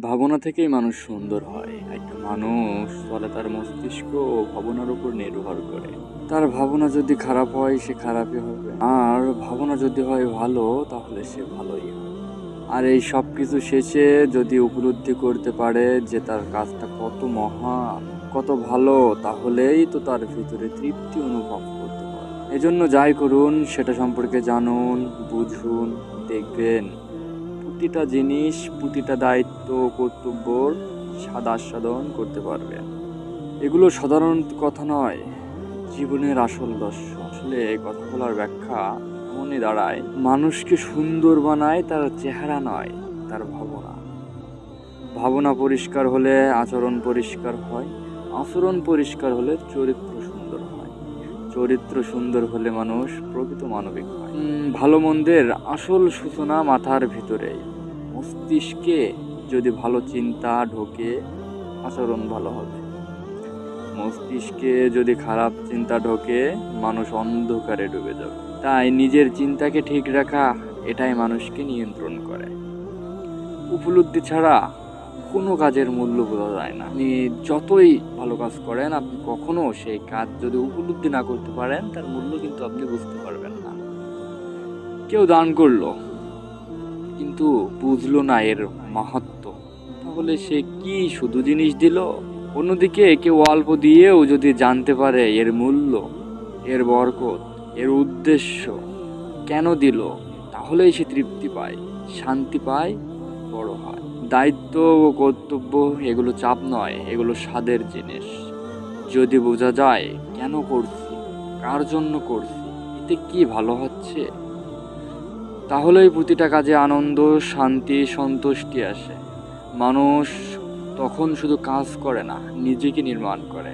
ভাবনা থেকেই মানুষ সুন্দর হয়। একটা মানুষ চলে তার মস্তিষ্ক ও ভাবনার উপর নির্ভর করে। তার ভাবনা যদি খারাপ হয় সে খারাপই হবে, আর ভাবনা যদি হয় ভালো তাহলে সে ভালোই হবে। আর এই সব কিছু শেষে যদি উপলব্ধি করতে পারে যে তার কাজটা কত মহান, কত ভালো, তাহলেই তো তার ভিতরে তৃপ্তি অনুভব করতে পারে। এজন্য যাই করুন সেটা সম্পর্কে জানুন, বুঝুন, দেখবেন প্রতিটা জিনিস, প্রতিটা দায়িত্ব, কর্তব্যর আস্বাদন করতে পারবেন। এগুলো সাধারণ কথা নয়, জীবনের আসল দর্শ। আসলে এই কথা বলার ব্যাখ্যা এমনই দাঁড়ায়, মানুষকে সুন্দর বানায় তার চেহারা নয়, তার ভাবনা। ভাবনা পরিষ্কার হলে আচরণ পরিষ্কার হয়, আচরণ পরিষ্কার হলে চরিত্র সুন্দর হয়, চরিত্র সুন্দর হলে মানুষ প্রকৃত মানবিক হয়। ভালো মন্দের আসল সূচনা মাথার ভিতরেই। মস্তিষ্কে যদি ভালো চিন্তা ঢোকে, আচরণ ভালো হবে। মস্তিষ্কে যদি খারাপ চিন্তা ঢোকে, মানুষ অন্ধকারে ডুবে যাবে। তাই নিজের চিন্তাকে ঠিক রাখা, এটাই মানুষকে নিয়ন্ত্রণ করে। উপলব্ধি ছাড়া কোনো কাজের মূল্য বোঝা যায় না। আপনি যতই ভালো কাজ করেন, আপনি কখনো সেই কাজ যদি উপলব্ধি না করতে পারেন, তার মূল্য কিন্তু আপনি বুঝতে পারবেন না। কেউ দান করলো কিন্তু বুঝলো না এর মাহাত্ম্য, তাহলে সে কি শুধু জিনিস দিল? অন্যদিকে কেউ অল্প দিয়েও যদি জানতে পারে এর মূল্য, এর বরকত, এর উদ্দেশ্য, কেন দিল, তাহলেই সে তৃপ্তি পায়, শান্তি পায়, বড় হয়। দায়িত্ব ও কর্তব্য এগুলো চাপ নয়, এগুলো স্বাদের জিনিস। যদি বোঝা যায় কেন করছি, কার জন্য করছি, এতে কি ভালো হচ্ছে, তাহলেই প্রতিটা কাজে আনন্দ, শান্তি, সন্তুষ্টি আসে। মানুষ তখন শুধু কাজ করে না, নিজেকে নির্মাণ করে।